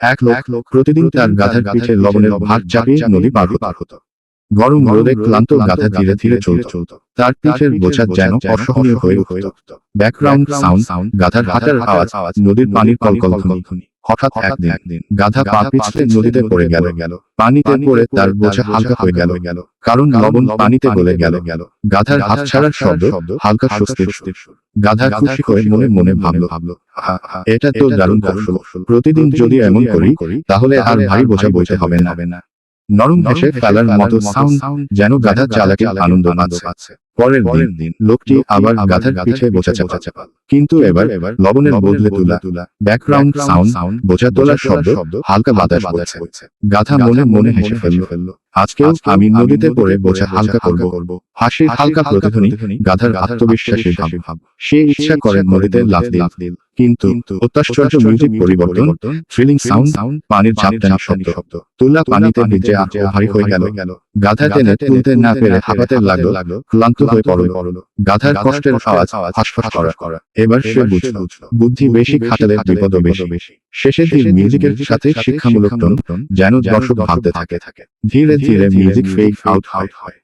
এক লোক প্রতিদিন তার গাধার পিঠে লবণের ভার চাপিয়ে নদী পার হতো। গরম রোদে ক্লান্ত গাধা ধীরে ধীরে চলত। তার পিঠের বোঝা যেন অসহনীয় হয়ে উঠত। ব্যাকগ্রাউন্ড সাউন্ড, গাধার হাঁটার আওয়াজ, নদীর পানির কলকল ধ্বনি। হঠাৎ একদিন গাধা পা পিছলে নদীতে পড়ে গেল। পানিতে পড়ে তার বোঝা হালকা হয়ে গেল, কারণ লবণ পানিতে গলে গেল। গাধার হাত ছাড়ার শব্দ, হালকা স্বস্তির সুর। গাধা খুশি হয়ে মনে মনে ভাবল, এটা তো দারুণ কৌশল। প্রতিদিন যদি এমন করি তাহলে আর ভারী বোঝা বইতে হবে না। নরম হেসে ফেলার মতো সাউন্ড, যেন গাধা চালাকে আনন্দ পাচ্ছে। পরের দিন লোকটি আবার গাধার পিঠে বোঝা চাপাল, কিন্তু এবার লবণের বদলে তুলা। ব্যাকগ্রাউন্ড সাউন্ড, বোঝা তোলার শব্দ, হালকা বাতাস বইছে। গাধা মনে মনে হেসে ফেলল, আজকেও আমি নদীতে পড়ে বোঝা হালকা করব। হাসির হালকা প্রতিধ্বনি, গাধার আত্মবিশ্বাসী ভাব। সে ইচ্ছা করে নদীতে লাফ দিল, কিন্তু অত্যাশ্চর্য মিউজিক পরিবর্তন, থ্রিলিং সাউন্ড, পানির ঝাপটানি শব্দ। তুলা পানিতে ভিজে ভারী হয়ে গেল। গাধা টেনে তুলতে না পেরে হাঁপাতে লাগলো, ক্লান্ত হয়ে পড়ল। গাধার কষ্টের আওয়াজ হাসফাস করা। এবার সে বুঝল, বুদ্ধি বেশি খাটালে বিপদ বেশি। শেষের দিন মিউজিকের সাথে শিক্ষামূলক টোন, যেন দর্শক ভাবতে থাকে। ধীরে ধীরে মিউজিক ফেড আউট হয়।